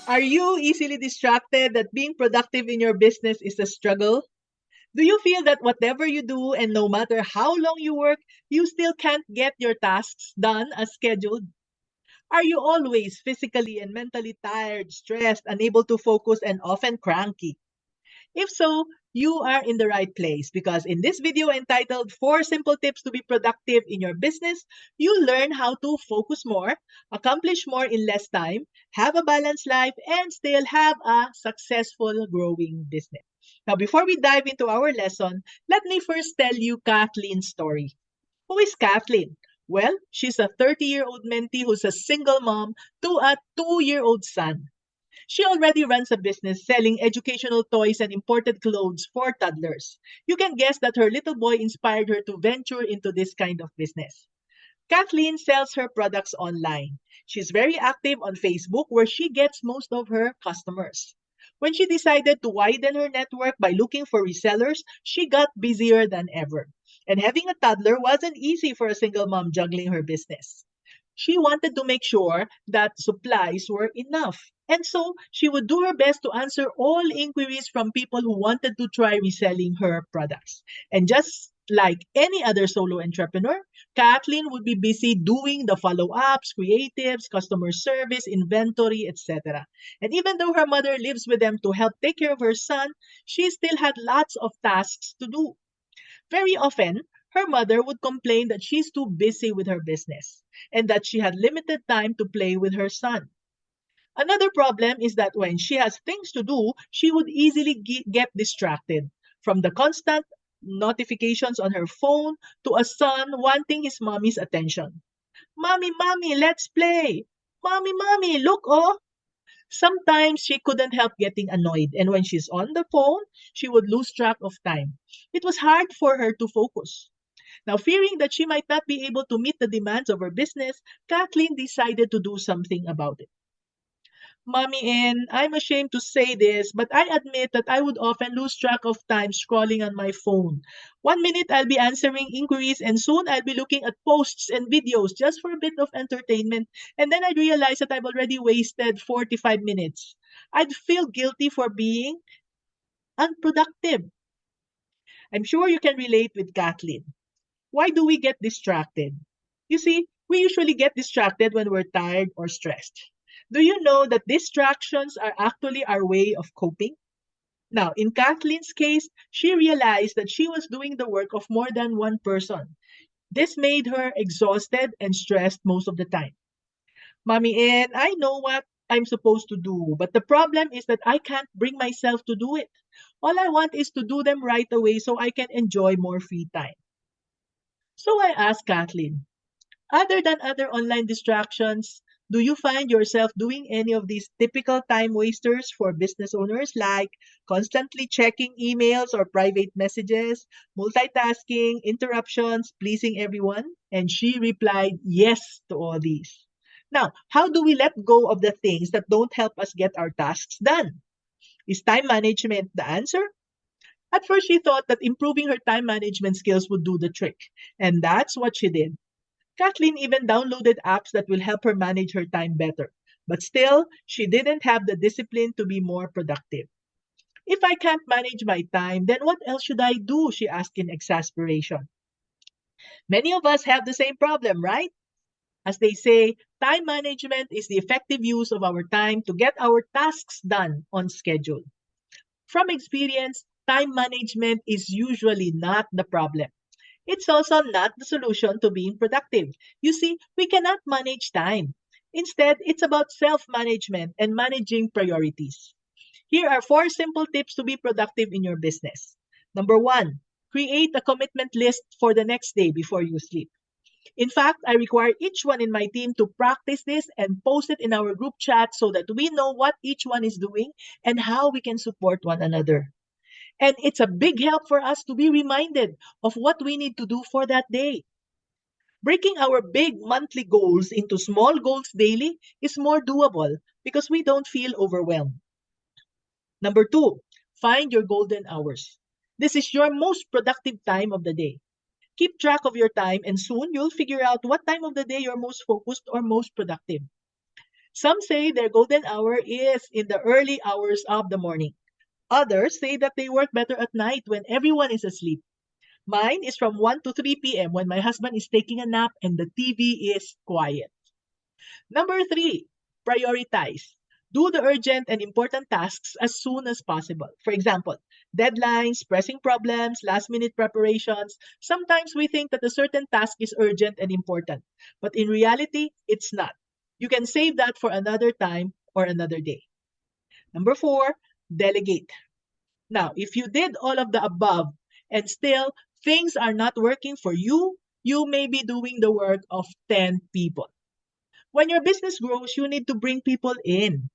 Are you easily distracted that being productive in your business is a struggle? Do you feel that whatever you do and no matter how long you work, you still can't get your tasks done as scheduled? Are you always physically and mentally tired, stressed, unable to focus, and often cranky? If so, you are in the right place because in this video entitled 4 Simple Tips to Be Productive in Your Business, you learn how to focus more, accomplish more in less time, have a balanced life, and still have a successful growing business. Now, before we dive into our lesson, let me first tell you Kathleen's story. Who is Kathleen? Well, she's a 30-year-old mentee who's a single mom to a 2-year-old son. She already runs a business selling educational toys and imported clothes for toddlers. You can guess that her little boy inspired her to venture into this kind of business. Kathleen sells her products online. She's very active on Facebook where she gets most of her customers. When she decided to widen her network by looking for resellers, she got busier than ever. And having a toddler wasn't easy for a single mom juggling her business. She wanted to make sure that supplies were enough. And so she would do her best to answer all inquiries from people who wanted to try reselling her products. And just like any other solo entrepreneur, Kathleen would be busy doing the follow ups, creatives, customer service, inventory, etc. And even though her mother lives with them to help take care of her son, she still had lots of tasks to do. Very often, her mother would complain that she's too busy with her business and that she had limited time to play with her son. Another problem is that when she has things to do, she would easily get distracted from the constant notifications on her phone to a son wanting his mommy's attention. Mommy, mommy, let's play. Mommy, mommy, look, oh. Sometimes she couldn't help getting annoyed, and when she's on the phone, she would lose track of time. It was hard for her to focus. Now, fearing that she might not be able to meet the demands of her business, Kathleen decided to do something about it. Mommy and I'm ashamed to say this, but I admit that I would often lose track of time scrolling on my phone. 1 minute I'll be answering inquiries, and soon I'll be looking at posts and videos just for a bit of entertainment, and then I'd realize that I've already wasted 45 minutes. I'd feel guilty for being unproductive. I'm sure you can relate with Kathleen. Why do we get distracted? You see, we usually get distracted when we're tired or stressed. Do you know that distractions are actually our way of coping? Now, in Kathleen's case, she realized that she was doing the work of more than one person. This made her exhausted and stressed most of the time. Mommy, and I know what I'm supposed to do, but the problem is that I can't bring myself to do it. All I want is to do them right away so I can enjoy more free time. So I asked Kathleen, other than other online distractions, do you find yourself doing any of these typical time wasters for business owners like constantly checking emails or private messages, multitasking, interruptions, pleasing everyone? And she replied yes to all these. Now, how do we let go of the things that don't help us get our tasks done? Is time management the answer? At first, she thought that improving her time management skills would do the trick, and that's what she did. Kathleen even downloaded apps that will help her manage her time better. But still, she didn't have the discipline to be more productive. If I can't manage my time, then what else should I do? She asked in exasperation. Many of us have the same problem, right? As they say, time management is the effective use of our time to get our tasks done on schedule. From experience, time management is usually not the problem. It's also not the solution to being productive. You see, we cannot manage time. Instead, it's about self management and managing priorities. Here are 4 simple tips to be productive in your business. Number one, create a commitment list for the next day before you sleep. In fact, I require each one in my team to practice this and post it in our group chat so that we know what each one is doing and how we can support one another. And it's a big help for us to be reminded of what we need to do for that day. Breaking our big monthly goals into small goals daily is more doable because we don't feel overwhelmed. Number two, find your golden hours. This is your most productive time of the day. Keep track of your time and soon you'll figure out what time of the day you're most focused or most productive. Some say their golden hour is in the early hours of the morning. Others say that they work better at night when everyone is asleep. Mine is from 1 to 3 p.m. when my husband is taking a nap and the TV is quiet. Number three, prioritize. Do the urgent and important tasks as soon as possible. For example, deadlines, pressing problems, last minute preparations. Sometimes we think that a certain task is urgent and important, but in reality, it's not. You can save that for another time or another day. Number four, delegate. Now, if you did all of the above and still things are not working for you, you may be doing the work of 10 people. When your business grows, you need to bring people in.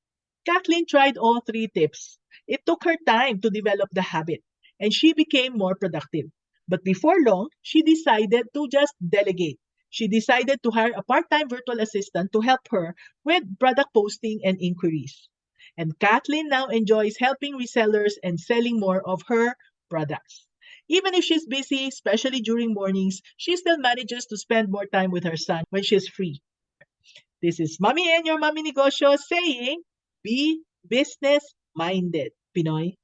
Kathleen tried all three tips. It took her time to develop the habit, and she became more productive. But before long, she decided to just delegate. She decided to hire a part time virtual assistant to help her with product posting and inquiries. And Kathleen now enjoys helping resellers and selling more of her products. Even if she's busy, especially during mornings, she still manages to spend more time with her son when she's free. This is Mommy and your Mommy Negosyo saying, be business minded, Pinoy.